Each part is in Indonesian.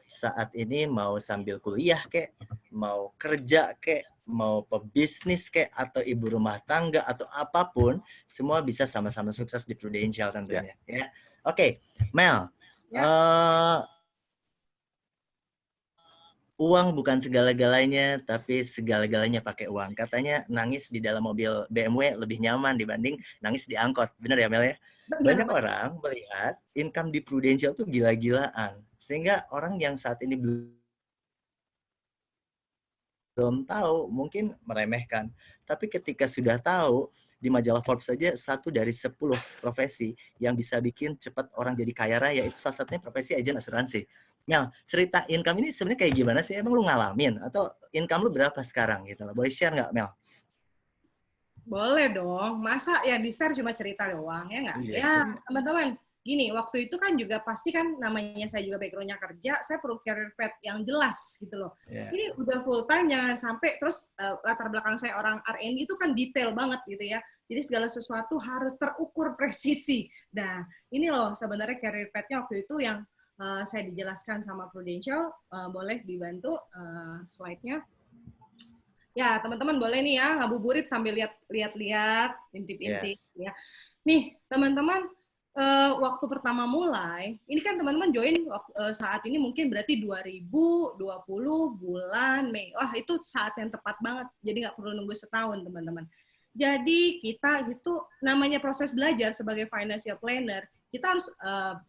saat ini mau sambil kuliah kek, mau kerja kek, mau pebisnis kek, atau ibu rumah tangga atau apapun, semua bisa sama-sama sukses di Prudential tentunya. Ya. Oke, Mel. Uang bukan segala-galanya, tapi segala-galanya pakai uang. Katanya nangis di dalam mobil BMW lebih nyaman dibanding nangis di angkot. Benar ya, Mel ya? Banyak orang melihat income di Prudential tuh gila-gilaan. Sehingga orang yang saat ini belum tahu, mungkin meremehkan. Tapi ketika sudah tahu, di majalah Forbes saja 1 dari 10 profesi yang bisa bikin cepat orang jadi kaya raya, itu salah satunya profesi agen asuransi. Mel, cerita income ini sebenarnya kayak gimana sih? Emang lu ngalamin? Atau income lu berapa sekarang gitu? Boleh share nggak, Mel? Boleh dong. Masa yang di-share cuma cerita doang, ya nggak? Iya. Ya, teman-teman. Gini, waktu itu kan juga pasti kan namanya saya juga background-nya kerja, saya perlu career path yang jelas gitu loh. Yeah. Ini udah full time, jangan sampai terus latar belakang saya orang R&D itu kan detail banget gitu ya. Jadi segala sesuatu harus terukur presisi. Nah, ini loh sebenarnya career path-nya waktu itu yang saya dijelaskan sama Prudential. Boleh dibantu slide-nya. Ya, teman-teman boleh nih ya ngabuburit sambil lihat-lihat, intip-intip ya. Nih, teman-teman, waktu pertama mulai, ini kan teman-teman join saat ini mungkin berarti 2020 bulan Mei. Wah, itu saat yang tepat banget. Jadi nggak perlu nunggu setahun, teman-teman. Jadi kita gitu namanya proses belajar sebagai financial planner, kita harus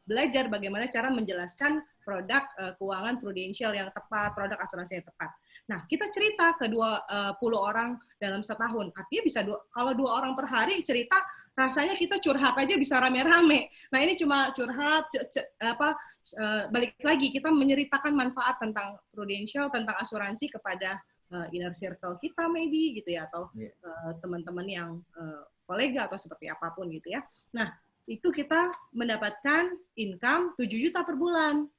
belajar bagaimana cara menjelaskan produk keuangan Prudential yang tepat, produk asuransi yang tepat. Nah, kita cerita ke 20 orang dalam setahun. Artinya bisa kalau 2 orang per hari cerita, rasanya kita curhat aja bisa rame-rame. Nah, ini cuma curhat, balik lagi kita menceritakan manfaat tentang Prudential, tentang asuransi kepada inner circle kita maybe gitu ya, atau teman-teman yang kolega atau seperti apapun gitu ya. Nah, itu kita mendapatkan income 7 juta per bulan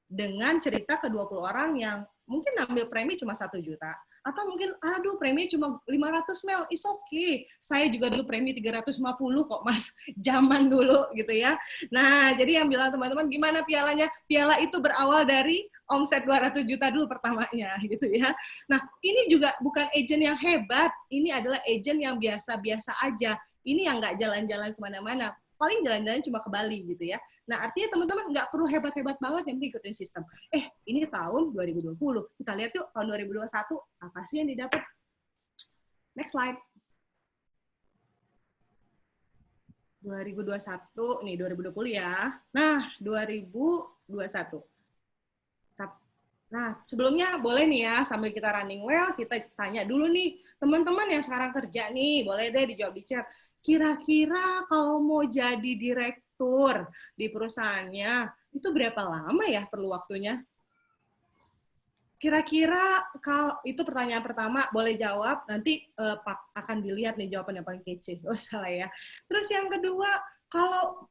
dengan cerita ke 20 orang yang mungkin ambil premi cuma 1 juta. Atau mungkin, aduh premi cuma 500 Mel, is okay. Saya juga dulu premi 350 kok Mas, zaman dulu gitu ya. Nah, jadi yang bilang teman-teman, gimana pialanya? Piala itu berawal dari omset 200 juta dulu pertamanya gitu ya. Nah, ini juga bukan agent yang hebat, ini adalah agent yang biasa-biasa aja. Ini yang nggak jalan-jalan kemana-mana. Paling jalan-jalan cuma ke Bali gitu ya. Nah, artinya teman-teman nggak perlu hebat-hebat banget yang penting ikutin sistem. Ini tahun 2020. Kita lihat yuk tahun 2021 apa sih yang didapat? Next slide. 2021, nih 2020 ya. Nah, 2021. Nah, sebelumnya boleh nih ya, sambil kita running well, kita tanya dulu nih, teman-teman yang sekarang kerja nih, boleh deh dijawab di chat. Kira-kira kalau mau jadi direktur di perusahaannya, itu berapa lama ya perlu waktunya? Kira-kira kalau itu pertanyaan pertama, boleh jawab, nanti akan dilihat nih jawaban yang paling kece. Oh, salah ya. Terus yang kedua, kalau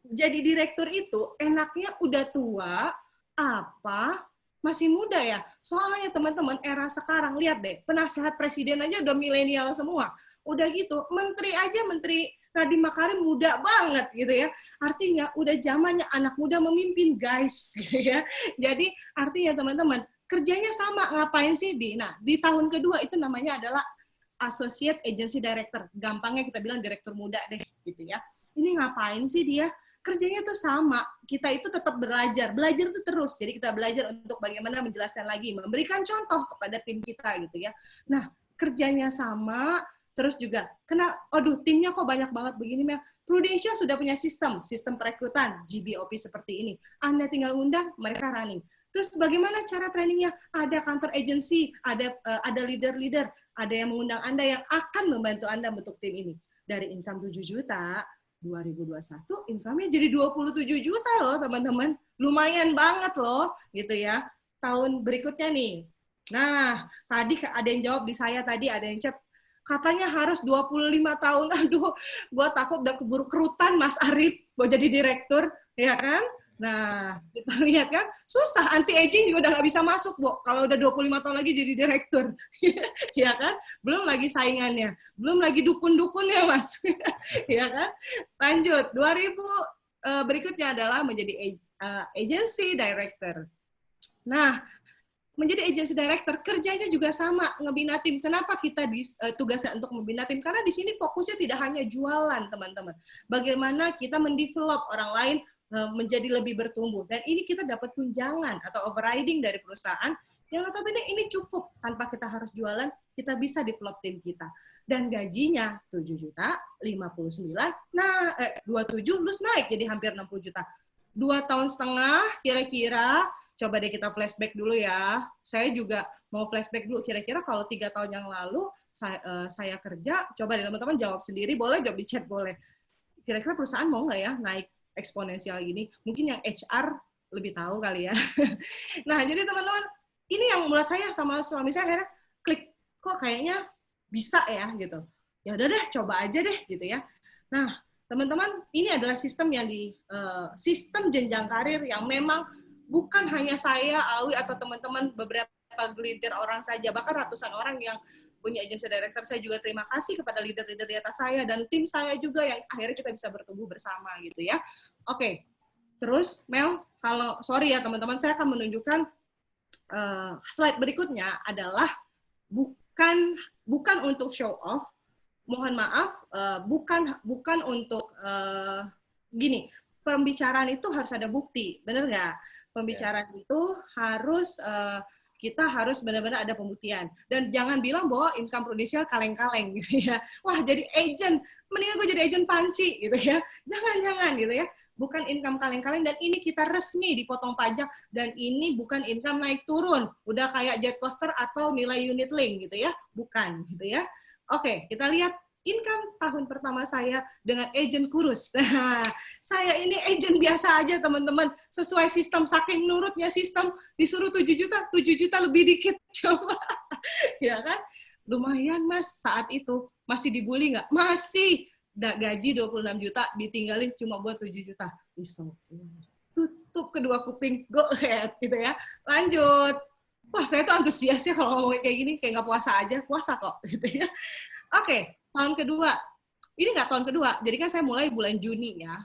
jadi direktur itu enaknya udah tua, apa masih muda ya? Soalnya teman-teman era sekarang, lihat deh, penasehat presiden aja udah milenial semua. Udah gitu, menteri aja, Menteri Nadiem Makarim muda banget gitu ya. Artinya udah zamannya anak muda memimpin guys gitu ya. Jadi artinya teman-teman, kerjanya sama, ngapain sih di tahun kedua itu namanya adalah Associate Agency Director. Gampangnya kita bilang direktur muda deh gitu ya. Ini ngapain sih dia? Kerjanya tuh sama, kita itu tetap belajar tuh terus, jadi kita belajar untuk bagaimana menjelaskan lagi, memberikan contoh kepada tim kita gitu ya. Nah, kerjanya sama, terus juga, timnya kok banyak banget begini, Mel. Prudential sudah punya sistem perekrutan, GBOP seperti ini. Anda tinggal undang, mereka running. Terus bagaimana cara trainingnya? Ada kantor agency, ada leader-leader, ada yang mengundang Anda yang akan membantu Anda bentuk tim ini. Dari income 7 juta, 2021 income-nya jadi 27 juta loh teman-teman. Lumayan banget loh gitu ya. Tahun berikutnya nih. Nah, tadi ada yang jawab di saya tadi, ada yang chat, katanya harus 25 tahun. Aduh, gue takut udah keburu kerutan Mas Arif mau jadi direktur, ya kan? Nah, kita lihat kan, susah, anti-aging juga udah nggak bisa masuk, Bu. Kalau udah 25 tahun lagi jadi direktur. Ya kan? Belum lagi saingannya. Belum lagi dukun-dukunnya, Mas. Ya kan? Lanjut, 2000 berikutnya adalah menjadi agency director. Nah, menjadi agency director, kerjanya juga sama, ngebina tim. Kenapa kita tugasnya untuk membina tim? Karena di sini fokusnya tidak hanya jualan, teman-teman. Bagaimana kita mendevelop orang lain menjadi lebih bertumbuh. Dan ini kita dapat tunjangan atau overriding dari perusahaan, yang notabene ini cukup. Tanpa kita harus jualan, kita bisa develop tim kita. Dan gajinya 7 juta, 59, 27, terus naik jadi hampir 60 juta. 2 tahun setengah, kira-kira. Coba deh kita flashback dulu ya. Saya juga mau flashback dulu. Kira-kira kalau 3 tahun yang lalu saya kerja, coba deh teman-teman jawab sendiri. Boleh jawab di chat, boleh. Kira-kira perusahaan mau nggak ya naik eksponensial gini? Mungkin yang HR lebih tahu kali ya. Nah, jadi teman-teman, ini yang menurut saya sama suami saya akhirnya klik. Kok kayaknya bisa ya gitu. Ya udah deh, coba aja deh gitu ya. Nah, teman-teman, ini adalah sistem yang sistem jenjang karir yang memang bukan hanya saya, Awi, atau teman-teman beberapa gelintir orang saja, bahkan ratusan orang yang punya agency director. Saya juga terima kasih kepada leader-leader di atas saya dan tim saya juga yang akhirnya kita bisa bertumbuh bersama gitu ya. Oke, terus Mel, kalau sorry ya teman-teman, saya akan menunjukkan slide berikutnya adalah bukan untuk show off. Mohon maaf, bukan untuk gini. Pembicaraan itu harus ada bukti, benar nggak? Pembicaraan itu harus kita harus benar-benar ada pembuktian. Dan jangan bilang bahwa income prudential kaleng-kaleng gitu ya. Wah, jadi agent, mendingan gue jadi agent panci gitu ya. Jangan gitu ya. Bukan income kaleng-kaleng, dan ini kita resmi dipotong pajak, dan ini bukan income naik turun. Udah kayak jet coaster atau nilai unit link gitu ya. Bukan gitu ya. Oke, kita lihat income tahun pertama saya dengan agent kurus. Saya ini agent biasa aja, teman-teman. Sesuai sistem, saking nurutnya sistem, disuruh 7 juta lebih dikit. Coba. Ya kan? Lumayan, Mas, saat itu. Masih dibully nggak? Masih. Gaji 26 juta, ditinggalin cuma buat 7 juta. Tutup kedua kuping, go ahead, gitu ya. Lanjut. Wah, saya tuh antusias ya kalau ngomong kayak gini, kayak nggak puasa aja. Puasa kok, gitu ya. Oke, tahun kedua. Ini nggak tahun kedua, jadi kan saya mulai bulan Juni ya,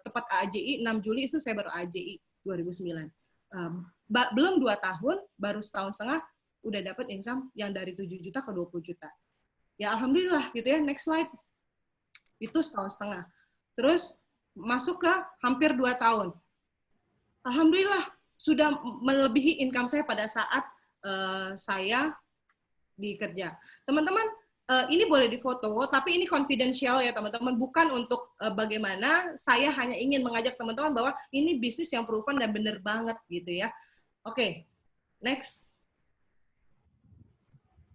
tepat AJI, 6 Juli itu saya baru AJI 2009. Belum 2 tahun, baru setahun setengah, udah dapat income yang dari 7 juta ke 20 juta. Ya Alhamdulillah gitu ya, next slide. Itu setahun setengah. Terus masuk ke hampir 2 tahun. Alhamdulillah, sudah melebihi income saya pada saat saya dikerja. Teman-teman, ini boleh difoto, tapi ini confidential ya teman-teman, bukan untuk bagaimana, saya hanya ingin mengajak teman-teman bahwa ini bisnis yang proven dan benar banget gitu ya. Oke, next.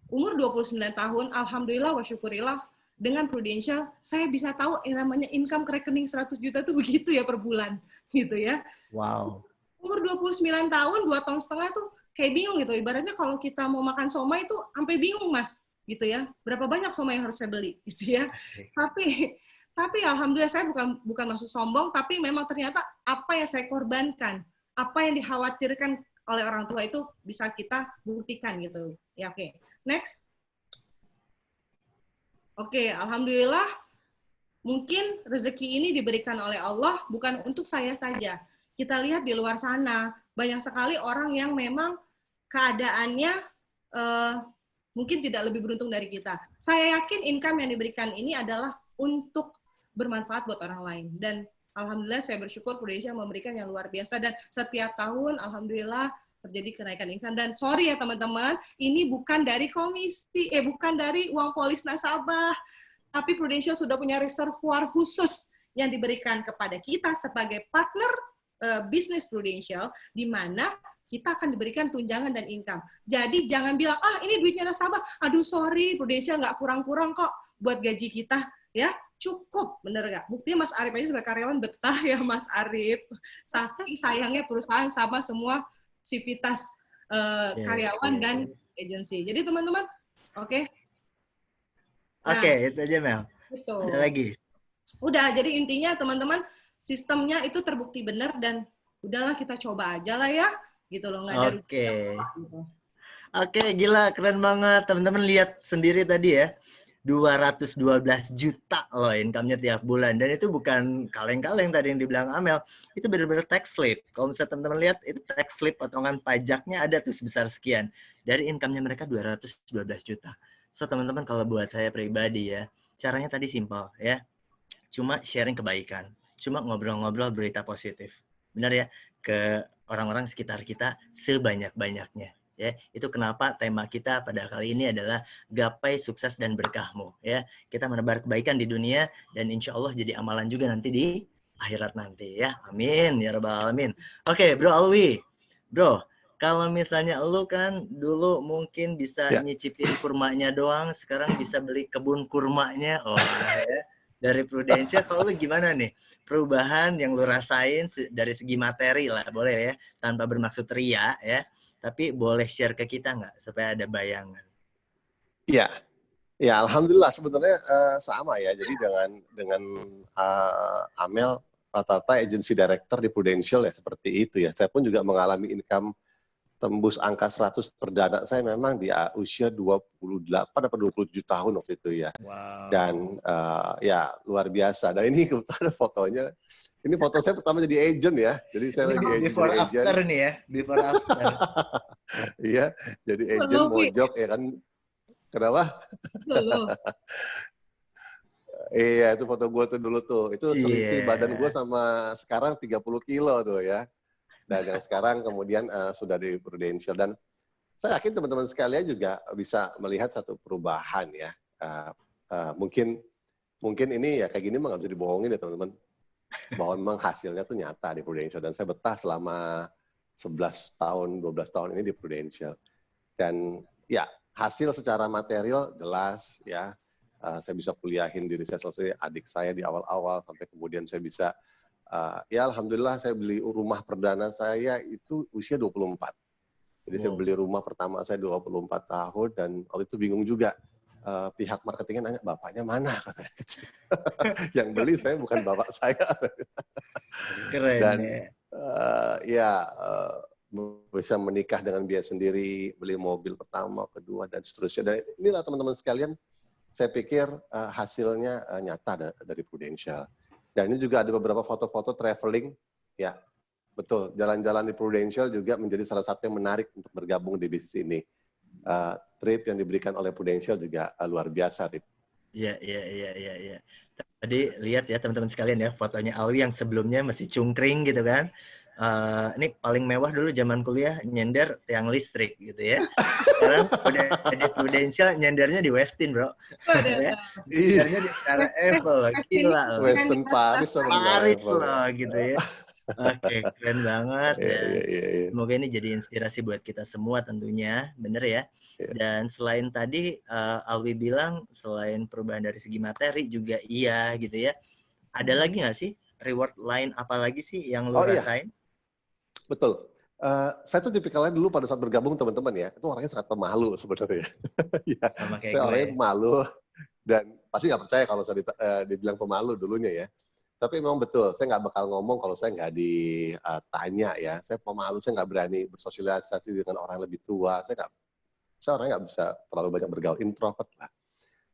Umur 29 tahun, alhamdulillah wa syukurillah, dengan Prudential, saya bisa tahu yang namanya income ke rekening 100 juta itu begitu ya per bulan, gitu ya. Wow. Umur 29 tahun, 2 tahun setengah tuh kayak bingung gitu. Ibaratnya kalau kita mau makan somai itu sampai bingung, Mas. Gitu ya, berapa banyak somai yang harus saya beli gitu ya. Tapi alhamdulillah saya bukan maksud sombong, tapi memang ternyata apa yang saya korbankan, apa yang dikhawatirkan oleh orang tua itu bisa kita buktikan gitu ya. Oke, next. Oke, alhamdulillah mungkin rezeki ini diberikan oleh Allah bukan untuk saya saja. Kita lihat di luar sana banyak sekali orang yang memang keadaannya mungkin tidak lebih beruntung dari kita. Saya yakin income yang diberikan ini adalah untuk bermanfaat buat orang lain. Dan alhamdulillah saya bersyukur Prudential memberikan yang luar biasa. Dan setiap tahun alhamdulillah terjadi kenaikan income. Dan sorry ya teman-teman, ini bukan dari komisi, bukan dari uang polis nasabah. Tapi Prudential sudah punya reservoir khusus yang diberikan kepada kita sebagai partner bisnis Prudential, di mana kita akan diberikan tunjangan dan income. Jadi jangan bilang, ini duitnya nasabah, aduh sorry, Prudential nggak kurang-kurang kok buat gaji kita. Ya, cukup, bener nggak? Buktinya Mas Arif aja sebagai karyawan betah ya Mas Arif. Saking sayangnya perusahaan sama semua sivitas karyawan dan agensi. Jadi teman-teman, oke? Oke, itu aja Mel. Betul. Ada lagi? Udah, jadi intinya teman-teman, sistemnya itu terbukti benar dan udahlah kita coba aja lah ya. Gitu loh, nggak ada ruginya gitu. Oke, gila, keren banget. Teman-teman lihat sendiri tadi ya. 212 juta loh income-nya tiap bulan. Dan itu bukan kaleng-kaleng tadi yang dibilang Amel. Itu benar-benar tax slip. Kalau misalnya teman-teman lihat, itu tax slip potongan pajaknya ada tuh sebesar sekian. Dari income-nya mereka 212 juta. So, teman-teman kalau buat saya pribadi ya, caranya tadi simpel ya. Cuma sharing kebaikan. Cuma ngobrol-ngobrol berita positif. Benar ya? Ke orang-orang sekitar kita sebanyak-banyaknya. Ya, itu kenapa tema kita pada kali ini adalah gapai sukses dan berkahmu. Ya, kita menebar kebaikan di dunia dan insya Allah jadi amalan juga nanti di akhirat nanti ya. Amin ya rabbal alamin. Oke, Bro Alwi, Bro, kalau misalnya lu kan dulu mungkin bisa Ya. nyicipin kurmanya doang, sekarang bisa beli kebun kurmanya. Oh ya. Dari Prudential, kalau lu gimana nih? Perubahan yang lu rasain dari segi materi lah, boleh ya, tanpa bermaksud ria ya. Tapi boleh share ke kita nggak supaya ada bayangan? Iya, ya alhamdulillah sebenarnya sama ya. Jadi dengan Amel rata-rata agency director di Prudential ya seperti itu ya. Saya pun juga mengalami income tembus angka 100 perdana saya memang di usia 28 atau 27 tahun waktu itu ya. Wow. Dan ya luar biasa. Dan ini kebetulan fotonya, ini foto saya pertama jadi agent ya. Jadi saya lagi agent. Before after nih ya, before after. Iya, jadi agent mojok ya kan. Kenapa? Iya, itu foto gue tuh dulu tuh. Itu selisih badan gue sama sekarang 30 kilo tuh ya. Dan yang sekarang kemudian sudah di Prudential. Dan saya yakin teman-teman sekalian juga bisa melihat satu perubahan ya. Mungkin ini ya kayak gini mah nggak bisa dibohongin ya teman-teman. Bahwa memang hasilnya tuh nyata di Prudential. Dan saya betah selama 11 tahun, 12 tahun ini di Prudential. Dan ya hasil secara material jelas ya. Saya bisa kuliahin diri saya selesai adik saya di awal-awal sampai kemudian saya bisa ya alhamdulillah saya beli rumah perdana saya itu usia 24. Jadi saya beli rumah pertama saya 24 tahun dan waktu itu bingung juga. Pihak marketingnya nanya, bapaknya mana? Yang beli saya bukan bapak saya. Keren dan ya. Bisa menikah dengan biaya sendiri, beli mobil pertama, kedua, dan seterusnya. Dan inilah teman-teman sekalian, saya pikir hasilnya nyata dari Prudential. Dan ini juga ada beberapa foto-foto traveling, ya betul. Jalan-jalan di Prudential juga menjadi salah satu yang menarik untuk bergabung di bisnis ini. Trip yang diberikan oleh Prudential juga luar biasa, Rip. Iya. Tadi lihat ya teman-teman sekalian ya fotonya Alwi yang sebelumnya masih cungkring gitu kan. Ini paling mewah dulu zaman kuliah nyender tiang listrik gitu ya. Sekarang udah di Prudential nyendernya di Westin bro. Ya. Nyendernya di Star Eiffel, gila loh. Westin Paris loh gitu ya. Oke, keren banget ya. Semoga ini jadi inspirasi buat kita semua tentunya, bener ya. Dan selain tadi Alwi bilang selain perubahan dari segi materi juga iya gitu ya. Ada lagi nggak sih reward lain apa lagi sih yang lo rasain? Iya. Betul. Saya tuh tipikalnya dulu pada saat bergabung teman-teman ya, itu orangnya sangat pemalu sebenarnya. Ya, saya orangnya pemalu dan pasti nggak percaya kalau saya dibilang pemalu dulunya ya. Tapi memang betul, saya nggak bakal ngomong kalau saya nggak ditanya ya. Saya pemalu, saya nggak berani bersosialisasi dengan orang lebih tua. Saya orangnya nggak bisa terlalu banyak bergaul, introvert lah.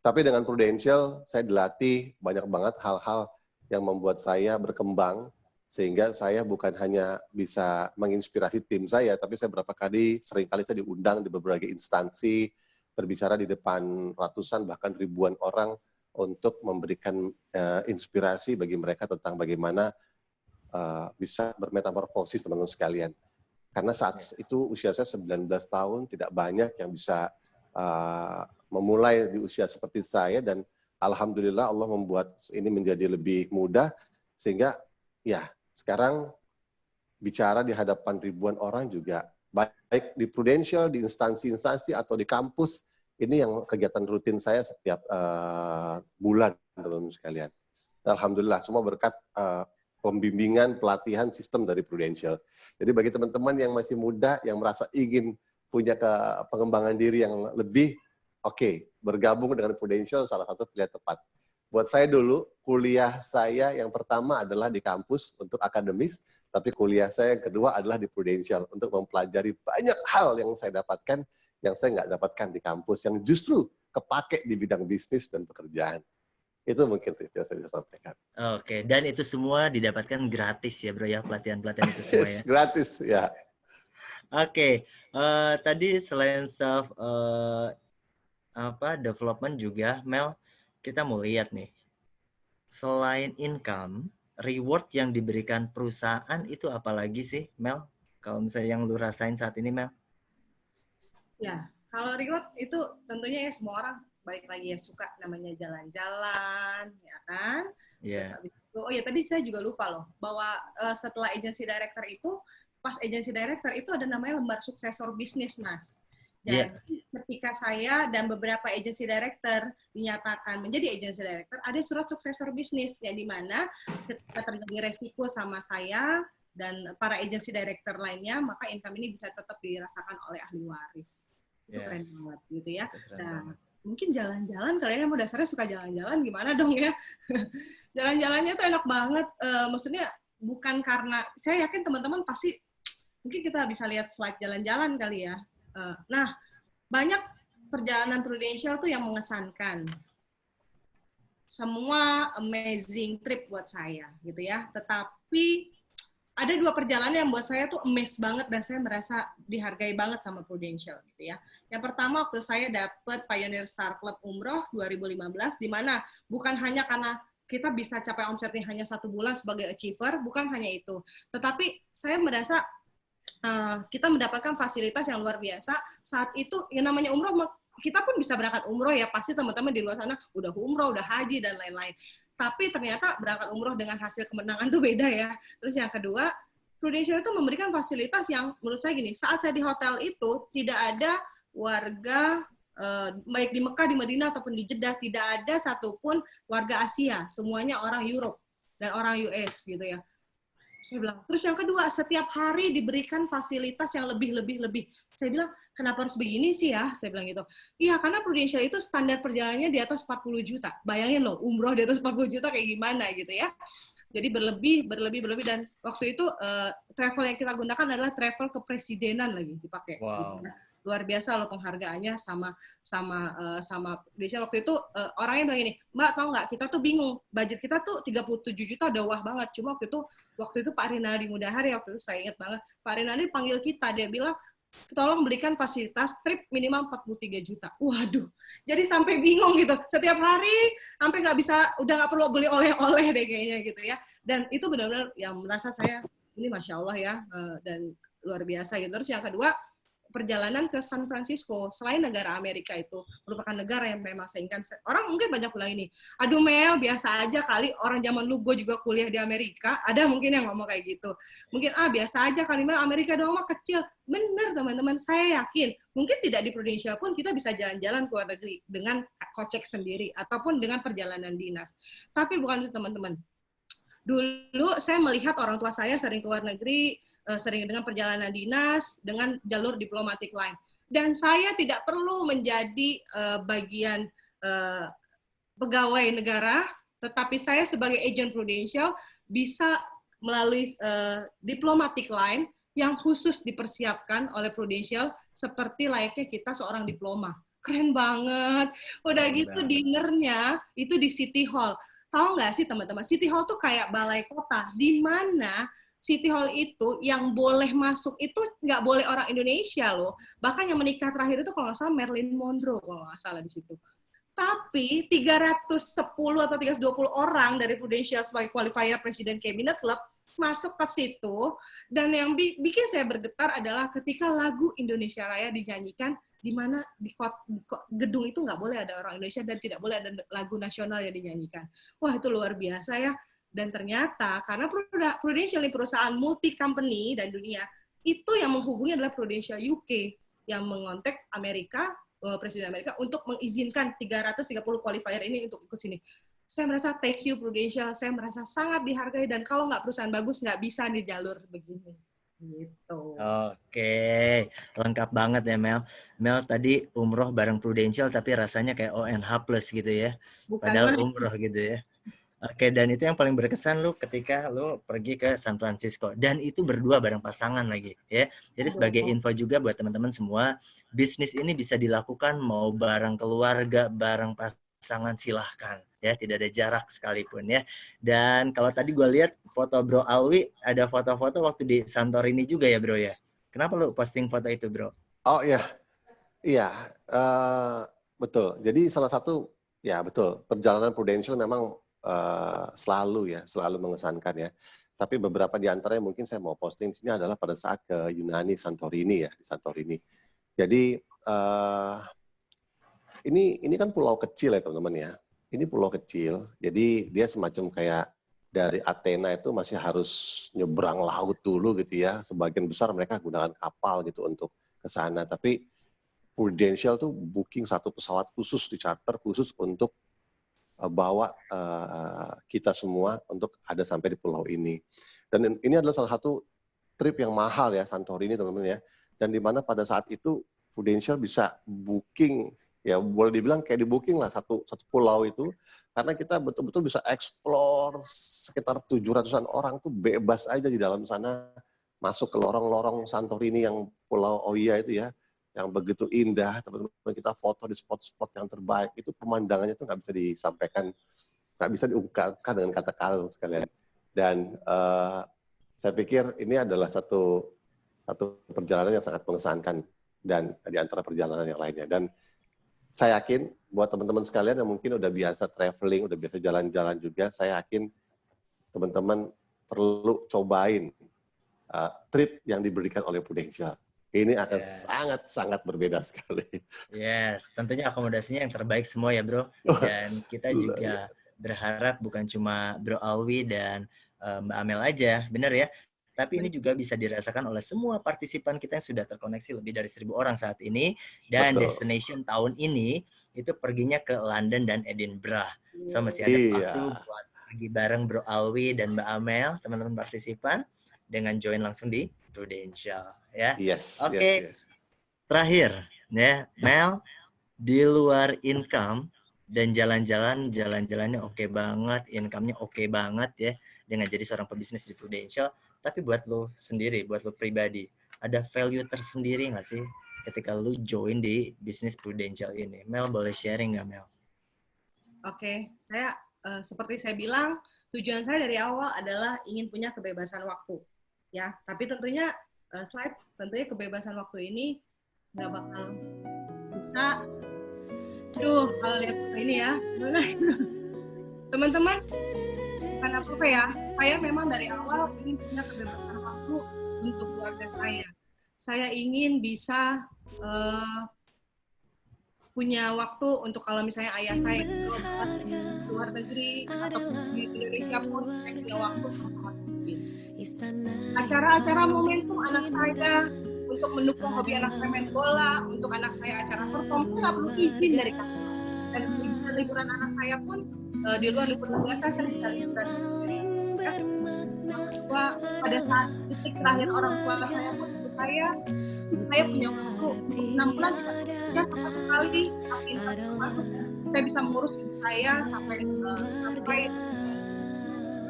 Tapi dengan Prudential, saya dilatih banyak banget hal-hal yang membuat saya berkembang, sehingga saya bukan hanya bisa menginspirasi tim saya, tapi saya seringkali saya diundang di berbagai instansi, berbicara di depan ratusan bahkan ribuan orang untuk memberikan inspirasi bagi mereka tentang bagaimana bisa bermetamorfosis teman-teman sekalian. Karena saat itu usia saya 19 tahun, tidak banyak yang bisa memulai di usia seperti saya, dan alhamdulillah Allah membuat ini menjadi lebih mudah, sehingga ya sekarang bicara di hadapan ribuan orang juga, baik di Prudential, di instansi-instansi, atau di kampus, ini yang kegiatan rutin saya setiap bulan, teman-teman sekalian. Alhamdulillah, semua berkat pembimbingan, pelatihan, sistem dari Prudential. Jadi bagi teman-teman yang masih muda, yang merasa ingin punya pengembangan diri yang lebih, bergabung dengan Prudential salah satu pilihan tepat. Buat saya dulu, kuliah saya yang pertama adalah di kampus untuk akademis, tapi kuliah saya yang kedua adalah di Prudential untuk mempelajari banyak hal yang saya dapatkan, yang saya nggak dapatkan di kampus, yang justru kepake di bidang bisnis dan pekerjaan. Itu mungkin yang saya bisa sampaikan. Oke, dan itu semua didapatkan gratis ya bro ya, pelatihan-pelatihan itu semua ya? Gratis, ya. Oke, tadi selain self development juga, Mel, kita mau lihat nih, selain income, reward yang diberikan perusahaan itu apa lagi sih, Mel? Kalau misalnya yang lu rasain saat ini, Mel? Ya, kalau reward itu tentunya ya semua orang balik lagi ya suka namanya jalan-jalan, ya kan? Yeah. Terus habis itu, oh ya tadi saya juga lupa loh bahwa setelah agency director itu, pas agency director itu ada namanya lembar suksesor bisnis, Mas. Jadi ketika saya dan beberapa agency director dinyatakan menjadi agency director, ada surat suksesor bisnis yang dimana ketika terjadi resiko sama saya dan para agency director lainnya, maka income ini bisa tetap dirasakan oleh ahli waris. Itu keren banget gitu ya. Nah, mungkin jalan-jalan, kalian yang dasarnya suka jalan-jalan, gimana dong ya? Jalan-jalannya tuh enak banget. Maksudnya bukan karena, saya yakin teman-teman pasti, mungkin kita bisa lihat slide jalan-jalan kali ya. Nah, banyak perjalanan Prudential tuh yang mengesankan. Semua amazing trip buat saya gitu ya. Tetapi ada 2 perjalanan yang buat saya tuh amazed banget dan saya merasa dihargai banget sama Prudential gitu ya. Yang pertama waktu saya dapat Pioneer Star Club Umroh 2015, di mana bukan hanya karena kita bisa capai omsetnya hanya 1 bulan sebagai achiever, bukan hanya itu. Tetapi saya merasa kita mendapatkan fasilitas yang luar biasa. Saat itu yang namanya umroh, kita pun bisa berangkat umroh ya, pasti teman-teman di luar sana udah umroh, udah haji dan lain-lain. Tapi ternyata berangkat umroh dengan hasil kemenangan tuh beda ya. Terus yang kedua, Prudential itu memberikan fasilitas yang menurut saya gini, saat saya di hotel itu tidak ada warga baik di Mekah, di Madinah ataupun di Jeddah, tidak ada satupun warga Asia, semuanya orang Europe dan orang US gitu ya. Saya bilang, terus yang kedua, setiap hari diberikan fasilitas yang lebih. Saya bilang, kenapa harus begini sih ya? Saya bilang gitu. Iya, karena Prudential itu standar perjalanannya di atas 40 juta. Bayangin loh, umroh di atas 40 juta kayak gimana gitu ya. Jadi berlebih. Dan waktu itu travel yang kita gunakan adalah travel kepresidenan lagi dipakai. Wow. Gitu ya. Luar biasa loh penghargaannya sama Prudential waktu itu orangnya bilang gini, Mbak tahu nggak kita tuh bingung, budget kita tuh 37 juta udah wah banget, cuma waktu itu Pak Rinaldi Mudahari, waktu itu saya ingat banget, Pak Rinaldi panggil kita, dia bilang tolong berikan fasilitas trip minimal 43 juta. Waduh, jadi sampai bingung gitu. Setiap hari sampai nggak bisa, udah nggak perlu beli oleh-oleh deh kayaknya gitu ya. Dan itu benar-benar yang merasa saya ini Masya Allah ya, dan luar biasa gitu. Terus yang kedua, perjalanan ke San Francisco, selain negara Amerika itu merupakan negara yang memang saya inginkan. Orang mungkin banyak bilang ini, aduh Mel, biasa aja kali, orang zaman lu gue juga kuliah di Amerika, ada mungkin yang ngomong kayak gitu. Mungkin, biasa aja kali Mel, Amerika doang mah kecil. Bener teman-teman, saya yakin, mungkin tidak di Prudential pun kita bisa jalan-jalan ke luar negeri dengan kocek sendiri, ataupun dengan perjalanan dinas. Tapi bukan itu teman-teman. Dulu saya melihat orang tua saya sering ke luar negeri, sering dengan perjalanan dinas, dengan jalur diplomatic line. Dan saya tidak perlu menjadi bagian pegawai negara, tetapi saya sebagai agent Prudential bisa melalui diplomatic line yang khusus dipersiapkan oleh Prudential seperti layaknya kita seorang diploma. Keren banget. Udah gitu dinernya itu di City Hall. Tahu nggak sih teman-teman, City Hall tuh kayak balai kota, di mana City Hall itu yang boleh masuk itu nggak boleh orang Indonesia loh. Bahkan yang menikah terakhir itu kalau nggak salah Marilyn Monroe kalau nggak salah di situ. Tapi 310 atau 320 orang dari Prudential sebagai qualifier Presiden Cabinet Club masuk ke situ. Dan yang bikin saya bergetar adalah ketika lagu Indonesia Raya dinyanyikan, di mana di gedung itu nggak boleh ada orang Indonesia dan tidak boleh ada lagu nasional yang dinyanyikan. Wah, itu luar biasa ya. Dan ternyata karena Prudential ini perusahaan multi company dan dunia, itu yang menghubungi adalah Prudential UK yang mengontak Amerika, Presiden Amerika untuk mengizinkan 330 qualifier ini untuk ikut sini. Saya merasa thank you Prudential, saya merasa sangat dihargai dan kalau nggak perusahaan bagus nggak bisa di jalur begini. Gitu. Oke, lengkap banget ya Mel. Mel tadi umroh bareng Prudential tapi rasanya kayak ONH plus gitu ya. Bukan padahal umroh gitu ya. Oke, dan itu yang paling berkesan lu ketika lu pergi ke San Francisco. Dan itu berdua bareng pasangan lagi, ya. Jadi sebagai info juga buat teman-teman semua, bisnis ini bisa dilakukan mau bareng keluarga, bareng pasangan, silahkan. Ya, tidak ada jarak sekalipun ya. Dan kalau tadi gue lihat foto Bro Alwi, ada foto-foto waktu di Santorini juga ya Bro ya. Kenapa lu posting foto itu Bro? Oh iya, iya, betul. Jadi salah satu, ya betul, perjalanan Prudential memang selalu mengesankan ya. Tapi beberapa di antaranya mungkin saya mau posting di sini adalah pada saat ke Yunani, Santorini ya, di Santorini. Jadi ini kan pulau kecil ya teman-teman ya. Ini pulau kecil, jadi dia semacam kayak dari Athena itu masih harus nyebrang laut dulu gitu ya. Sebagian besar mereka gunakan kapal gitu untuk ke sana. Tapi Prudential tuh booking satu pesawat khusus di charter khusus untuk bawa kita semua untuk ada sampai di pulau ini. Dan ini adalah salah satu trip yang mahal ya, Santorini teman-teman ya. Dan di mana pada saat itu Prudential bisa booking, ya boleh dibilang kayak di booking lah satu pulau itu, karena kita betul-betul bisa explore sekitar 700-an orang tuh bebas aja di dalam sana, masuk ke lorong-lorong Santorini yang Pulau Oia itu ya, yang begitu indah, teman-teman kita foto di spot-spot yang terbaik, itu pemandangannya tuh nggak bisa disampaikan, nggak bisa diungkapkan dengan kata-kata sekalian. Dan saya pikir ini adalah satu perjalanan yang sangat mengesankan dan di antara perjalanan yang lainnya. Dan saya yakin buat teman-teman sekalian yang mungkin udah biasa traveling, udah biasa jalan-jalan juga, saya yakin teman-teman perlu cobain trip yang diberikan oleh Prudential. Ini akan sangat-sangat berbeda sekali. Yes, tentunya akomodasinya yang terbaik semua ya Bro. Dan kita juga berharap bukan cuma Bro Alwi dan Mbak Amel aja, benar ya? Tapi ini juga bisa dirasakan oleh semua partisipan kita yang sudah terkoneksi lebih dari 1.000 orang saat ini. Dan Betul. destination tahun ini itu perginya ke London dan Edinburgh. So masih ada waktu buat pergi bareng Bro Alwi dan Mbak Amel, teman-teman partisipan, dengan join langsung di Prudential ya. Yes, Oke. yes. Terakhir ya, Mel, di luar income dan jalan-jalannya oke banget, income-nya oke banget ya dengan jadi seorang pebisnis di Prudential, tapi buat lo sendiri, buat lo pribadi, ada value tersendiri nggak sih ketika lo join di bisnis Prudential ini? Mel boleh sharing nggak Mel? Oke, saya seperti saya bilang, tujuan saya dari awal adalah ingin punya kebebasan waktu. Ya, tapi tentunya tentunya kebebasan waktu ini nggak bakal bisa. Aduh, kalau lihat foto ini ya, teman-teman, bukan apa-apa ya. Saya memang dari awal ingin punya kebebasan waktu untuk keluarga saya. Saya ingin bisa punya waktu untuk kalau misalnya ayah saya di luar negeri atau di Indonesia pun saya punya waktu untuk acara-acara momentum anak saya, untuk mendukung hobi anak saya main bola, untuk anak saya acara perform, saya nggak perlu izin dari kakak. Dan liburan anak saya pun di luar liburan biasa saya bisa liburan. Ya. Pada saat titik terakhir orang tua saya pun saya punya waktu 6 bulan tidak kerja sama sekali, tapi saya bisa mengurus ibu saya sampai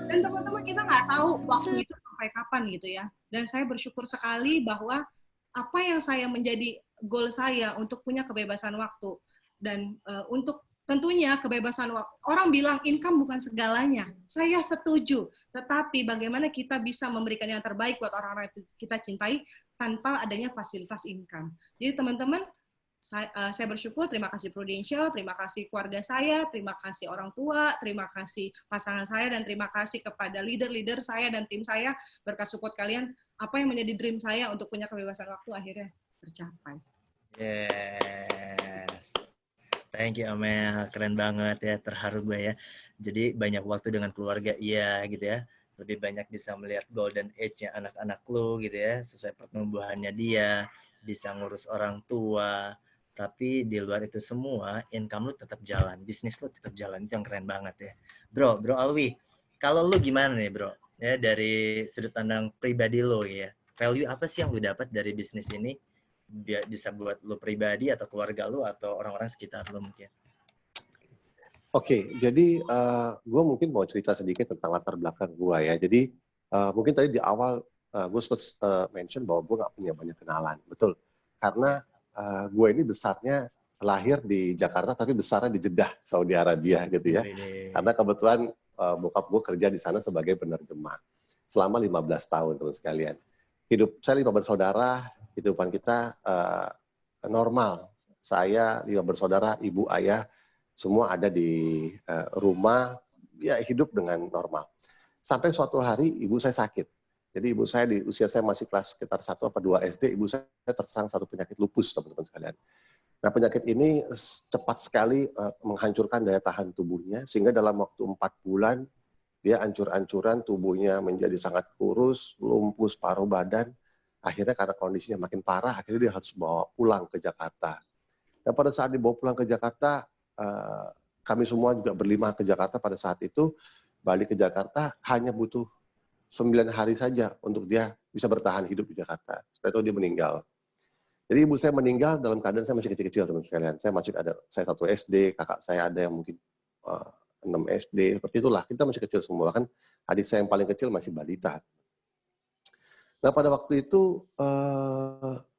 dan teman-teman kita nggak tahu waktu itu sampai kapan gitu ya. Dan saya bersyukur sekali bahwa apa yang saya menjadi goal saya untuk punya kebebasan waktu dan untuk tentunya kebebasan waktu. Orang bilang income bukan segalanya. Saya setuju. Tetapi bagaimana kita bisa memberikan yang terbaik buat orang-orang yang kita cintai tanpa adanya fasilitas income. Jadi teman-teman, saya bersyukur, terima kasih Prudential, terima kasih keluarga saya, terima kasih orang tua, terima kasih pasangan saya, dan terima kasih kepada leader-leader saya dan tim saya. Berkat support kalian, apa yang menjadi dream saya untuk punya kebebasan waktu akhirnya tercapai. Yes. Thank you Amel, keren banget ya, terharu gue ya. Jadi banyak waktu dengan keluarga iya gitu ya. Lebih banyak bisa melihat golden age-nya anak-anak lu gitu ya, sesuai pertumbuhannya dia, bisa ngurus orang tua. Tapi di luar itu semua, income lu tetap jalan, bisnis lu tetap jalan, itu yang keren banget ya. Bro Alwi, kalau lu gimana nih bro? Ya dari sudut pandang pribadi lu ya, value apa sih yang lu dapat dari bisnis ini? Bisa buat lu pribadi atau keluarga lu atau orang-orang sekitar lu mungkin. Oke, jadi gue mungkin mau cerita sedikit tentang latar belakang gue ya. Jadi mungkin tadi di awal gue sempat mention bahwa gue nggak punya banyak kenalan, betul. Karena gue ini besarnya lahir di Jakarta, tapi besarnya di Jeddah, Saudi Arabia gitu ya. Karena kebetulan bokap gue kerja di sana sebagai penerjemah selama 15 tahun, teman sekalian. Hidup saya 5 bersaudara, kehidupan kita normal. Saya 5 bersaudara, ibu, ayah, semua ada di rumah, ya hidup dengan normal. Sampai suatu hari ibu saya sakit. Jadi ibu saya di usia saya masih kelas sekitar 1 atau 2 SD, ibu saya terserang satu penyakit lupus, teman-teman sekalian. Nah, penyakit ini cepat sekali menghancurkan daya tahan tubuhnya, sehingga dalam waktu 4 bulan, dia ancur-ancuran, tubuhnya menjadi sangat kurus, lumpuh separuh badan. Akhirnya karena kondisinya makin parah, akhirnya dia harus bawa pulang ke Jakarta. Dan pada saat dibawa pulang ke Jakarta, kami semua juga berlima ke Jakarta pada saat itu, balik ke Jakarta hanya butuh 9 hari saja untuk dia bisa bertahan hidup di Jakarta. Setelah itu dia meninggal. Jadi ibu saya meninggal dalam keadaan saya masih kecil-kecil, teman sekalian. Saya 1 SD, kakak saya ada yang mungkin 6 SD, seperti itulah. Kita masih kecil semua, kan adik saya yang paling kecil masih balita. Nah, pada waktu itu,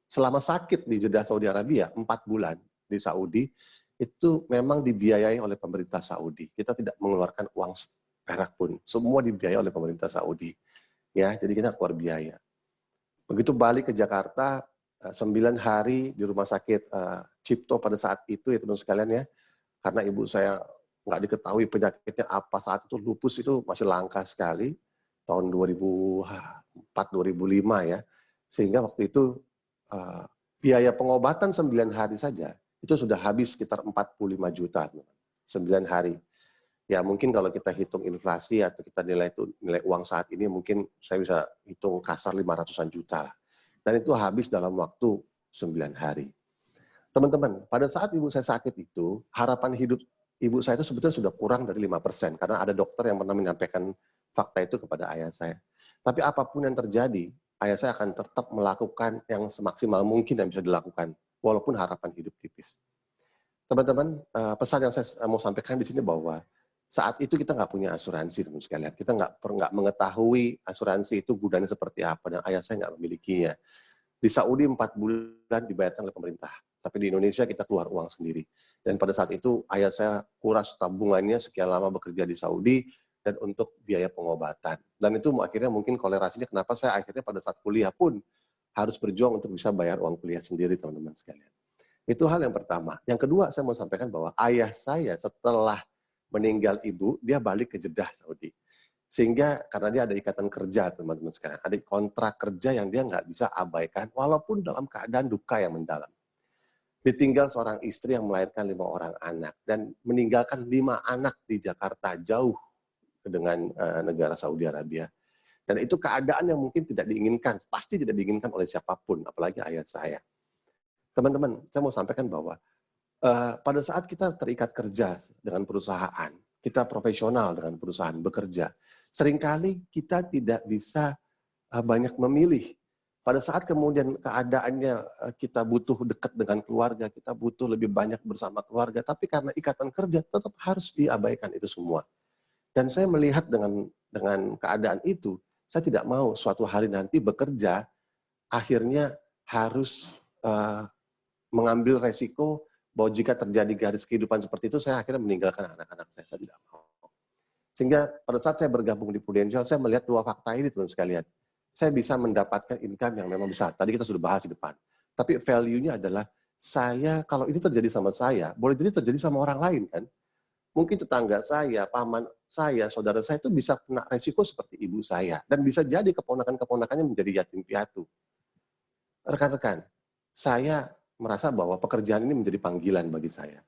selama sakit di Jeddah, Saudi Arabia, 4 bulan di Saudi, itu memang dibiayai oleh pemerintah Saudi. Kita tidak mengeluarkan uang perak pun. Semua dibiayai oleh pemerintah Saudi. Ya, jadi kita keluar biaya. Begitu balik ke Jakarta, 9 hari di rumah sakit Cipto pada saat itu, ya teman sekalian ya, karena ibu saya nggak diketahui penyakitnya apa saat itu, lupus itu masih langka sekali, tahun 2004-2005 ya, sehingga waktu itu biaya pengobatan 9 hari saja, itu sudah habis sekitar 45 juta, 9 hari. Ya mungkin kalau kita hitung inflasi atau kita nilai uang saat ini, mungkin saya bisa hitung kasar 500-an juta lah. Dan itu habis dalam waktu 9 hari. Teman-teman, pada saat ibu saya sakit itu, harapan hidup ibu saya itu sebetulnya sudah kurang dari 5%, karena ada dokter yang pernah menyampaikan fakta itu kepada ayah saya. Tapi apapun yang terjadi, ayah saya akan tetap melakukan yang semaksimal mungkin yang bisa dilakukan, walaupun harapan hidup tipis. Teman-teman, pesan yang saya mau sampaikan di sini bahwa saat itu kita nggak punya asuransi, teman sekalian. Kita nggak mengetahui asuransi itu gunanya seperti apa, dan ayah saya nggak memilikinya. Di Saudi 4 bulan dibayarkan oleh pemerintah, tapi di Indonesia kita keluar uang sendiri. Dan pada saat itu ayah saya kuras tabungannya sekian lama bekerja di Saudi dan untuk biaya pengobatan. Dan itu akhirnya mungkin kolerasinya kenapa saya akhirnya pada saat kuliah pun harus berjuang untuk bisa bayar uang kuliah sendiri, teman-teman sekalian. Itu hal yang pertama. Yang kedua, saya mau sampaikan bahwa ayah saya setelah meninggal ibu, dia balik ke Jeddah, Saudi. Sehingga karena dia ada ikatan kerja, teman-teman sekalian, ada kontrak kerja yang dia nggak bisa abaikan, walaupun dalam keadaan duka yang mendalam. Ditinggal seorang istri yang melahirkan 5 orang anak, dan meninggalkan 5 anak di Jakarta, jauh dengan negara Saudi Arabia. Dan itu keadaan yang mungkin tidak diinginkan, pasti tidak diinginkan oleh siapapun, apalagi ayah saya. Teman-teman, saya mau sampaikan bahwa pada saat kita terikat kerja dengan perusahaan, kita profesional dengan perusahaan bekerja, seringkali kita tidak bisa banyak memilih. Pada saat kemudian keadaannya kita butuh dekat dengan keluarga, kita butuh lebih banyak bersama keluarga, tapi karena ikatan kerja tetap harus diabaikan itu semua. Dan saya melihat dengan keadaan itu, saya tidak mau suatu hari nanti bekerja, akhirnya harus mengambil resiko bahwa jika terjadi garis kehidupan seperti itu, saya akhirnya meninggalkan anak-anak saya tidak mau. Sehingga pada saat saya bergabung di Prudential, saya melihat 2 fakta ini, teman sekalian. Saya bisa mendapatkan income yang memang besar. Tadi kita sudah bahas di depan. Tapi value-nya adalah, saya, kalau ini terjadi sama saya, boleh jadi terjadi sama orang lain kan. Mungkin tetangga saya, paman saya, saudara saya itu bisa kena resiko seperti ibu saya. Dan bisa jadi keponakan-keponakannya menjadi yatim piatu. Rekan-rekan, saya merasa bahwa pekerjaan ini menjadi panggilan bagi saya.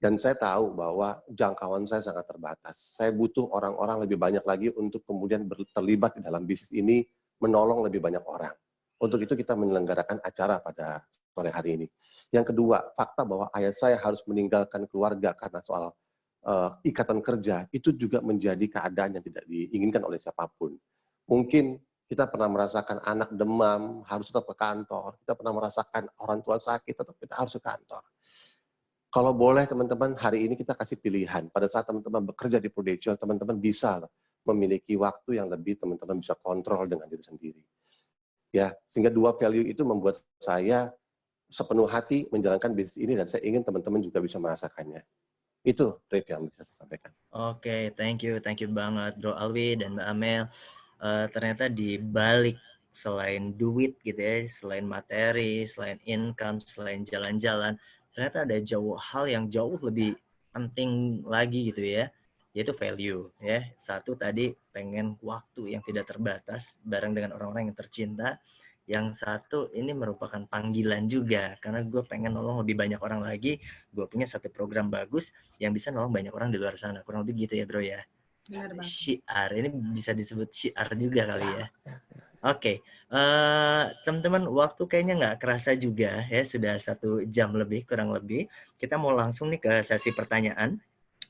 Dan saya tahu bahwa jangkauan saya sangat terbatas. Saya butuh orang-orang lebih banyak lagi untuk kemudian terlibat di dalam bisnis ini, menolong lebih banyak orang. Untuk itu kita menyelenggarakan acara pada sore hari ini. Yang kedua, fakta bahwa ayah saya harus meninggalkan keluarga karena soal ikatan kerja, itu juga menjadi keadaan yang tidak diinginkan oleh siapapun. Mungkin kita pernah merasakan anak demam, harus tetap ke kantor. Kita pernah merasakan orang tua sakit, tetap kita harus ke kantor. Kalau boleh teman-teman, hari ini kita kasih pilihan. Pada saat teman-teman bekerja di Prudential, teman-teman bisa memiliki waktu yang lebih, teman-teman bisa kontrol dengan diri sendiri. Ya, sehingga dua value itu membuat saya sepenuh hati menjalankan bisnis ini dan saya ingin teman-teman juga bisa merasakannya. Itu Rif yang bisa saya sampaikan. Oke, thank you banget Bro Alwi dan Mbak Amel. Ternyata di balik selain duit gitu ya, selain materi, selain income, selain jalan-jalan, ternyata ada hal yang jauh lebih penting lagi gitu ya, yaitu value ya. Satu tadi pengen waktu yang tidak terbatas bareng dengan orang-orang yang tercinta. Yang satu ini merupakan panggilan juga, karena gue pengen nolong lebih banyak orang lagi. Gue punya satu program bagus yang bisa nolong banyak orang di luar sana. Kurang lebih gitu ya bro ya. Benar banget. Syiar, ini bisa disebut syiar juga kali ya. Oke, teman-teman, waktu kayaknya nggak kerasa juga ya, sudah 1 jam lebih, kurang lebih. Kita mau langsung nih ke sesi pertanyaan.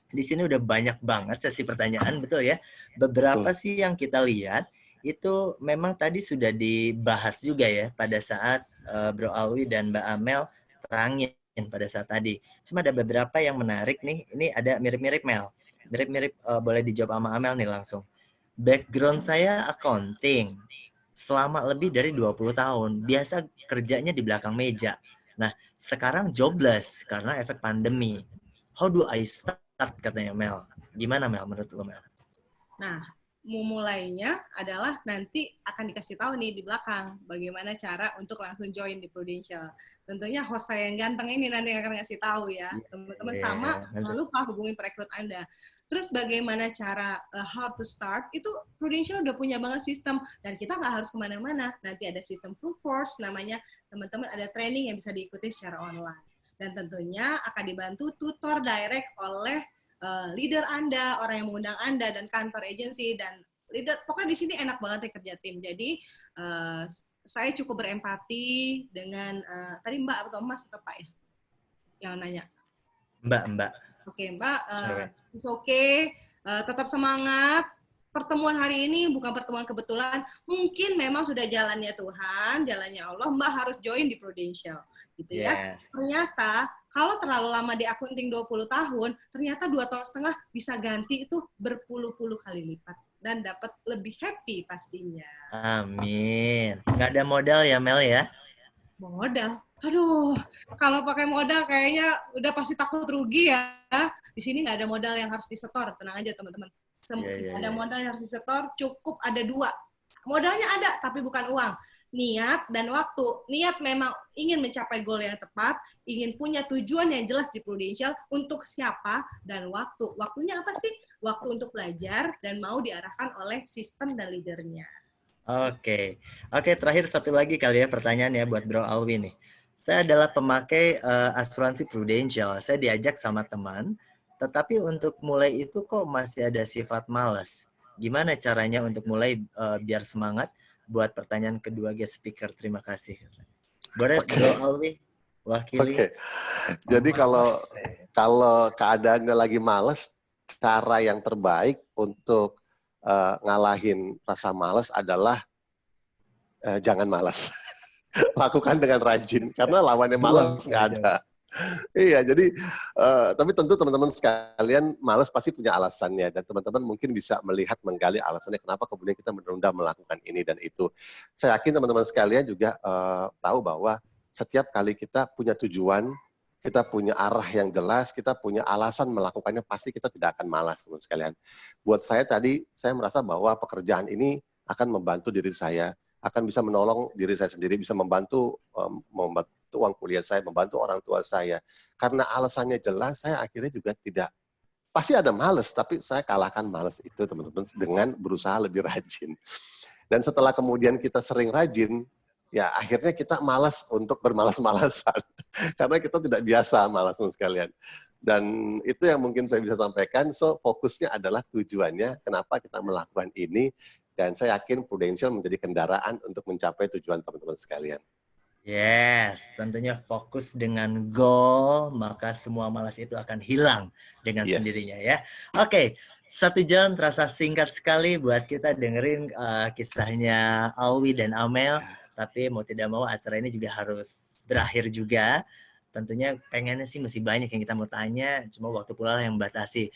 Di sini udah banyak banget sesi pertanyaan, betul ya? Beberapa sih yang kita lihat, itu memang tadi sudah dibahas juga ya, pada saat Bro Alwi dan Mbak Amel terangin pada saat tadi. Cuma ada beberapa yang menarik nih, ini ada mirip-mirip Mel. Mirip-mirip, boleh dijawab sama Amel nih langsung. Background saya accounting selama lebih dari 20 tahun. Biasa kerjanya di belakang meja. Nah, sekarang jobless karena efek pandemi. How do I start, katanya Mel. Gimana Mel, menurut lo Mel? Nah, mulainya adalah nanti akan dikasih tahu nih di belakang bagaimana cara untuk langsung join di Prudential. Tentunya host saya yang ganteng ini nanti akan ngasih tahu ya. Teman-teman sama, jangan lupa hubungi perekrut Anda. Terus bagaimana cara how to start, itu Prudential udah punya banget sistem, dan kita nggak harus kemana-mana. Nanti ada sistem full force, namanya teman-teman ada training yang bisa diikuti secara online. Dan tentunya akan dibantu tutor direct oleh leader Anda, orang yang mengundang Anda, dan kantor agensi, dan leader. Pokoknya di sini enak banget ya kerja tim. Jadi, saya cukup berempati dengan, tadi Mbak atau Mas atau Pak ya? Yang nanya. Mbak. Oke, Mbak. Oke. Tetap semangat. Pertemuan hari ini bukan pertemuan kebetulan. Mungkin memang sudah jalannya Tuhan, jalannya Allah, Mbak harus join di Prudential. Gitu ya. Ternyata, kalau terlalu lama di accounting 20 tahun, ternyata 2,5 tahun bisa ganti itu berpuluh-puluh kali lipat. Dan dapat lebih happy pastinya. Amin. Nggak ada modal ya, Mel ya? Modal? Aduh, kalau pakai modal kayaknya udah pasti takut rugi ya. Di sini nggak ada modal yang harus disetor, tenang aja teman-teman. Ada modal yang harus disetor, cukup ada 2. Modalnya ada, tapi bukan uang. Niat dan waktu. Niat memang ingin mencapai goal yang tepat, ingin punya tujuan yang jelas di Prudential, untuk siapa, dan waktu. Waktunya apa sih? Waktu untuk belajar dan mau diarahkan oleh sistem dan leadernya. Oke, terakhir satu lagi kali ya pertanyaan ya buat Bro Alwi nih. Saya adalah pemakai asuransi Prudential. Saya diajak sama teman, tetapi untuk mulai itu kok masih ada sifat malas. Gimana caranya untuk mulai biar semangat? Buat pertanyaan kedua guest speaker, terima kasih. Boleh Bro Alwi wakili? Oke. Jadi kalau keadaannya lagi malas, cara yang terbaik untuk ngalahin rasa malas adalah jangan malas. Lakukan dengan rajin, karena lawannya malas nggak ada. Iya, jadi tapi tentu teman-teman sekalian malas pasti punya alasannya, dan teman-teman mungkin bisa melihat, menggali alasannya kenapa kemudian kita menunda melakukan ini dan itu. Saya yakin teman-teman sekalian juga tahu bahwa setiap kali kita punya tujuan, kita punya arah yang jelas, kita punya alasan melakukannya, pasti kita tidak akan malas, teman-teman sekalian. Buat saya tadi, saya merasa bahwa pekerjaan ini akan membantu diri saya, akan bisa menolong diri saya sendiri, bisa membantu uang kuliah saya, membantu orang tua saya. Karena alasannya jelas, saya akhirnya juga tidak, pasti ada malas, tapi saya kalahkan malas itu, teman-teman, dengan berusaha lebih rajin. Dan setelah kemudian kita sering rajin, ya akhirnya kita malas untuk bermalas-malasan. Karena kita tidak biasa malas, sekalian. Dan itu yang mungkin saya bisa sampaikan. So, fokusnya adalah tujuannya, kenapa kita melakukan ini. Dan saya yakin Prudential menjadi kendaraan untuk mencapai tujuan teman-teman sekalian. Yes, tentunya fokus dengan goal, maka semua malas itu akan hilang dengan sendirinya ya. Oke, 1 jam terasa singkat sekali buat kita dengerin kisahnya Alwi dan Amel. Tapi mau tidak mau acara ini juga harus berakhir juga. tentunya pengennya sih masih banyak yang kita mau tanya, cuma waktu pula yang membatasi.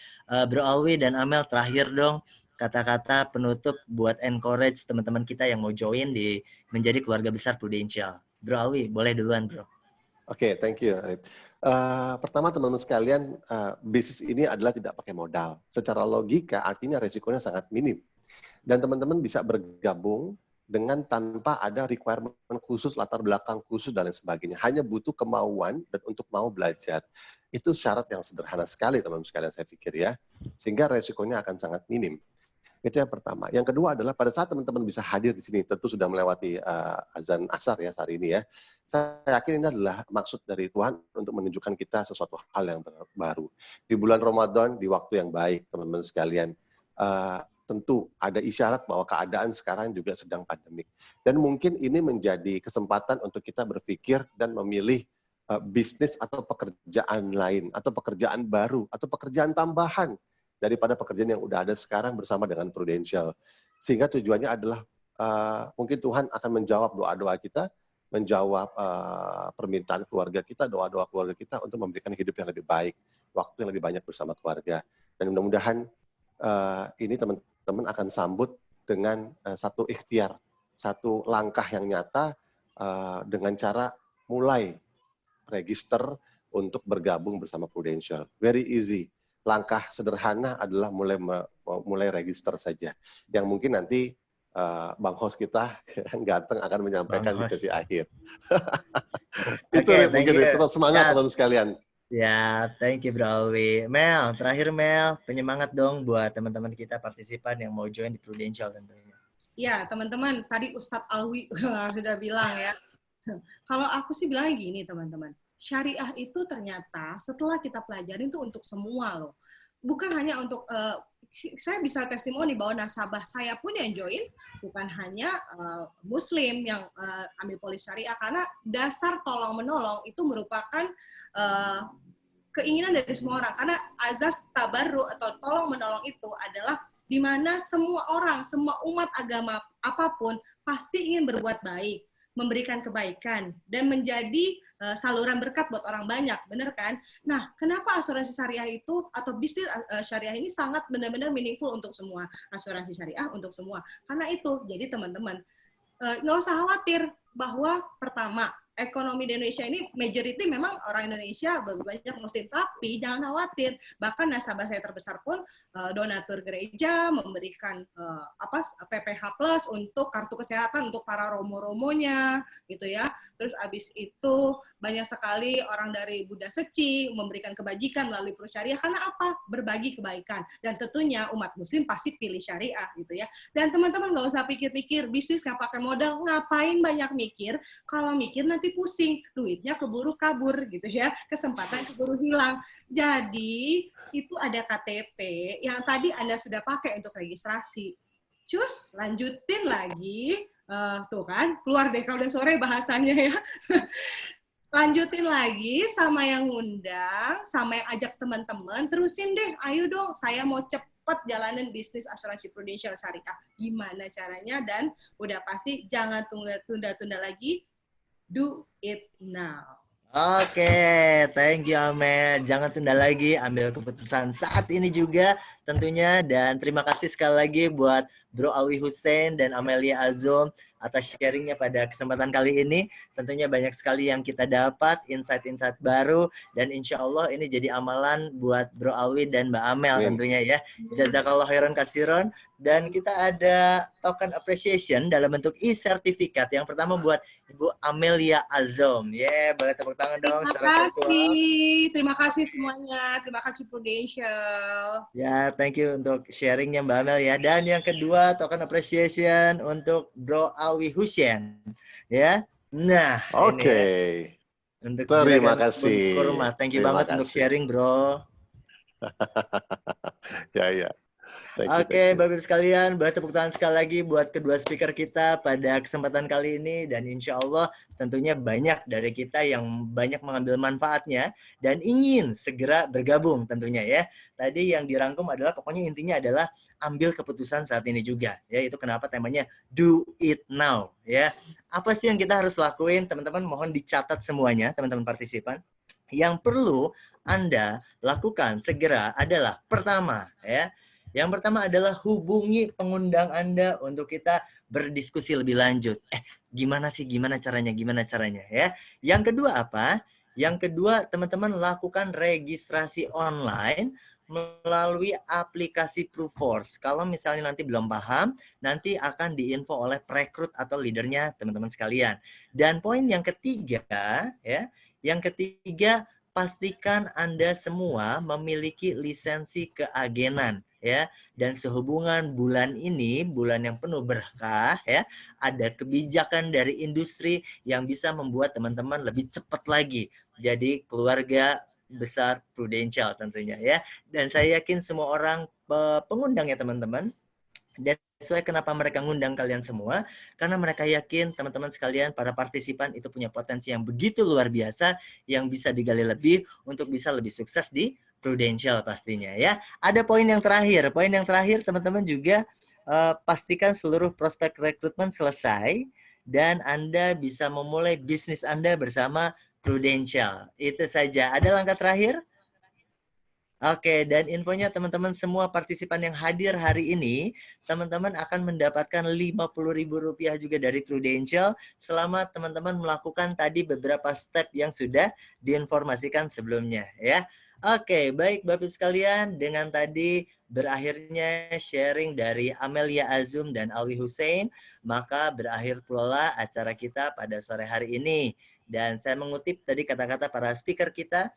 Bro Alwi dan Amel, terakhir dong, kata-kata penutup buat encourage teman-teman kita yang mau join di menjadi keluarga besar Prudential. Bro Alwi, boleh duluan, bro. Oke, thank you, Arif. Pertama, teman-teman sekalian, bisnis ini adalah tidak pakai modal. Secara logika, artinya resikonya sangat minim. Dan teman-teman bisa bergabung dengan tanpa ada requirement khusus, latar belakang khusus, dan lain sebagainya. Hanya butuh kemauan dan untuk mau belajar. Itu syarat yang sederhana sekali, teman-teman sekalian, saya pikir ya. Sehingga resikonya akan sangat minim. Itu yang pertama. Yang kedua adalah pada saat teman-teman bisa hadir di sini, tentu sudah melewati azan asar ya hari ini ya. Saya yakin ini adalah maksud dari Tuhan untuk menunjukkan kita sesuatu hal yang baru. Di bulan Ramadan, di waktu yang baik, teman-teman sekalian. Tentu ada isyarat bahwa keadaan sekarang juga sedang pandemik. Dan mungkin ini menjadi kesempatan untuk kita berpikir dan memilih bisnis atau pekerjaan lain, atau pekerjaan baru, atau pekerjaan tambahan daripada pekerjaan yang udah ada sekarang bersama dengan Prudential. Sehingga tujuannya adalah mungkin Tuhan akan menjawab doa-doa kita, menjawab permintaan keluarga kita, doa-doa keluarga kita untuk memberikan hidup yang lebih baik, waktu yang lebih banyak bersama keluarga. Dan mudah-mudahan ini teman-teman akan sambut dengan satu ikhtiar, satu langkah yang nyata dengan cara mulai register untuk bergabung bersama Prudential. Very easy. Langkah sederhana adalah mulai register saja. Yang mungkin nanti Bang host kita yang ganteng akan menyampaikan di sesi akhir. Itu mungkin tetap semangat teman-teman sekalian. Ya, thank you Bro Alwi. Mel, terakhir Mel, penyemangat dong buat teman-teman kita partisipan yang mau join di Prudential tentunya. Ya, teman-teman, tadi Ustadz Alwi sudah bilang ya. Kalau aku sih bilang gini teman-teman, syariah itu ternyata setelah kita pelajarin itu untuk semua loh. Bukan hanya untuk, saya bisa testimoni bahwa nasabah saya pun yang join, bukan hanya Muslim yang ambil polis syariah, karena dasar tolong-menolong itu merupakan keinginan dari semua orang. Karena azas tabarru atau tolong-menolong itu adalah di mana semua orang, semua umat agama apapun pasti ingin berbuat baik, memberikan kebaikan, dan menjadi saluran berkat buat orang banyak, bener kan? Nah, kenapa asuransi syariah itu, atau bisnis syariah ini sangat benar-benar meaningful untuk semua, asuransi syariah untuk semua. Karena itu, jadi teman-teman, nggak usah khawatir bahwa pertama, ekonomi di Indonesia ini majority memang orang Indonesia, banyak Muslim, tapi jangan khawatir, bahkan nasabah saya terbesar pun donatur gereja memberikan PPH plus untuk kartu kesehatan untuk para romo-romonya gitu ya. Terus abis itu banyak sekali orang dari Buddha Seci memberikan kebajikan melalui Pro Syariah. Karena apa? Berbagi kebaikan. Dan tentunya umat Muslim pasti pilih syariah gitu ya. Dan teman-teman nggak usah pikir-pikir bisnis nggak pakai modal, ngapain banyak mikir? Kalau mikir nanti pusing, duitnya keburu kabur gitu ya, kesempatan keburu hilang. Jadi itu ada KTP yang tadi Anda sudah pakai untuk registrasi. Cus, lanjutin lagi, tuh kan, keluar deh kalau udah sore bahasanya ya. Lanjutin lagi sama yang ngundang, sama yang ajak teman-teman, terusin deh, ayo dong, saya mau cepet jalanin bisnis asuransi Prudential Syariah. Gimana caranya? Dan udah pasti jangan tunda-tunda lagi, do it now. Oke, thank you Amel. Jangan tunda lagi, ambil keputusan saat ini juga tentunya. Dan terima kasih sekali lagi buat Bro Alwi Hussein dan Amelia Azom atas sharingnya pada kesempatan kali ini. Tentunya banyak sekali yang kita dapat, insight-insight baru. Dan insya Allah ini jadi amalan buat Bro Alwi dan Mbak Amel tentunya ya. Jazakallah khairan katsiron. Dan kita ada token appreciation dalam bentuk e-sertifikat. Yang pertama buat Ibu Amelia Azom. Boleh tepuk tangan dong. Terima kasih semuanya. Terima kasih Prudential. Ya, thank you untuk sharingnya Mbak Amel ya. Dan yang kedua, token appreciation untuk Bro Alwi Hussein. Ya. Nah, oke. Untuk terima kasih. Kurma. Thank you banget untuk sharing, Bro. Ya. Oke, Bapak-Ibu sekalian, boleh tepuk tangan sekali lagi buat kedua speaker kita pada kesempatan kali ini. Dan insya Allah tentunya banyak dari kita yang banyak mengambil manfaatnya dan ingin segera bergabung tentunya ya. Tadi yang dirangkum adalah pokoknya intinya adalah ambil keputusan saat ini juga. Ya, itu kenapa temanya do it now. Ya, apa sih yang kita harus lakuin? Teman-teman mohon dicatat semuanya, teman-teman partisipan. Yang perlu Anda lakukan segera adalah pertama, ya. Yang pertama adalah hubungi pengundang Anda untuk kita berdiskusi lebih lanjut. Gimana sih, gimana caranya, ya. Yang kedua apa? Yang kedua, teman-teman lakukan registrasi online melalui aplikasi Proofforce. Kalau misalnya nanti belum paham, nanti akan diinfo oleh perekrut atau leadernya teman-teman sekalian. Dan poin yang ketiga, ya, yang ketiga, pastikan Anda semua memiliki lisensi keagenan, ya. Dan sehubungan bulan ini, bulan yang penuh berkah, ya, ada kebijakan dari industri yang bisa membuat teman-teman lebih cepat lagi jadi keluarga besar Prudential tentunya, ya. Dan saya yakin semua orang pengundang ya teman-teman. Dan sesuai kenapa mereka ngundang kalian semua, karena mereka yakin teman-teman sekalian, para partisipan itu punya potensi yang begitu luar biasa, yang bisa digali lebih untuk bisa lebih sukses di Prudential pastinya, ya. Ada poin yang terakhir teman-teman juga pastikan seluruh prospek rekrutmen selesai dan Anda bisa memulai bisnis Anda bersama Prudential. Itu saja. Ada langkah terakhir? Oke, dan infonya teman-teman semua partisipan yang hadir hari ini, teman-teman akan mendapatkan Rp50.000 juga dari Prudential selama teman-teman melakukan tadi beberapa step yang sudah diinformasikan sebelumnya, ya. Oke, baik Bapak sekalian, dengan tadi berakhirnya sharing dari Amelia Azum dan Alwi Hussein, maka berakhir pula acara kita pada sore hari ini. Dan saya mengutip tadi kata-kata para speaker kita,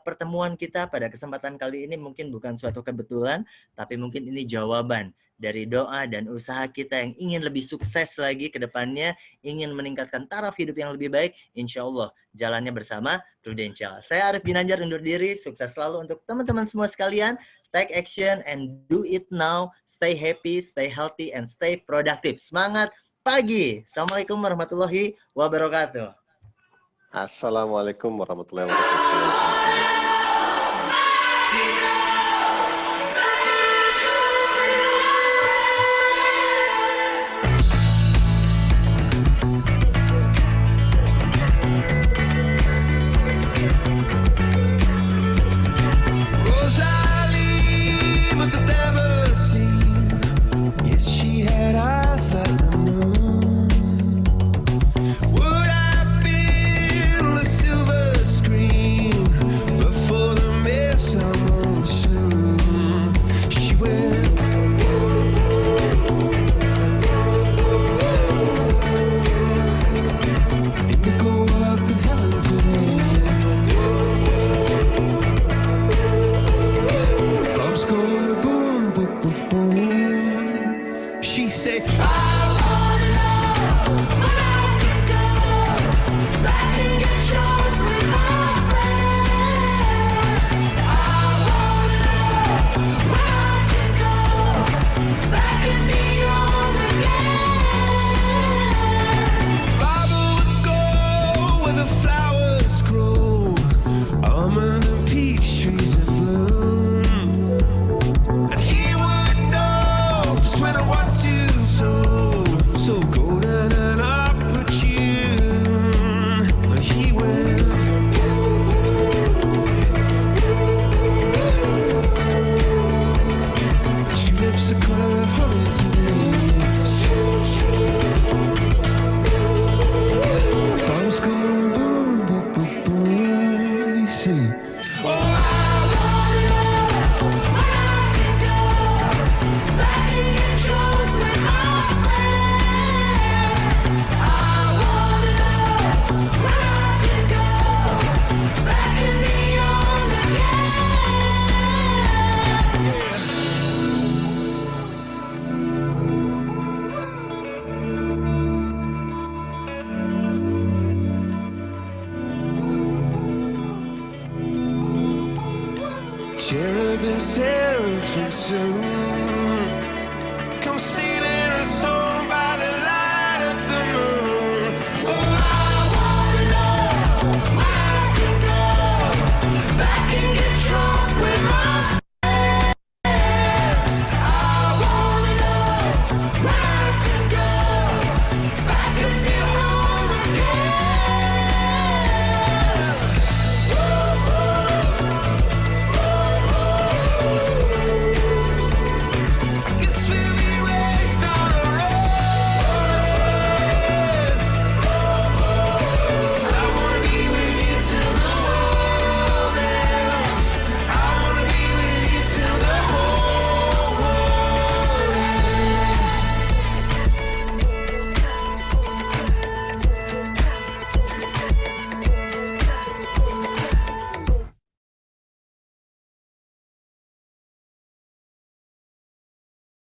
pertemuan kita pada kesempatan kali ini mungkin bukan suatu kebetulan, tapi mungkin ini jawaban dari doa dan usaha kita yang ingin lebih sukses lagi ke depannya, ingin meningkatkan taraf hidup yang lebih baik, insya Allah jalannya bersama Prudential. Saya Arif Ginanjar undur diri, sukses selalu untuk teman-teman semua sekalian, take action and do it now, stay happy, stay healthy, and stay productive. Semangat pagi. Assalamualaikum warahmatullahi wabarakatuh. Assalamualaikum warahmatullahi wabarakatuh. Cherubim, seraphim, soon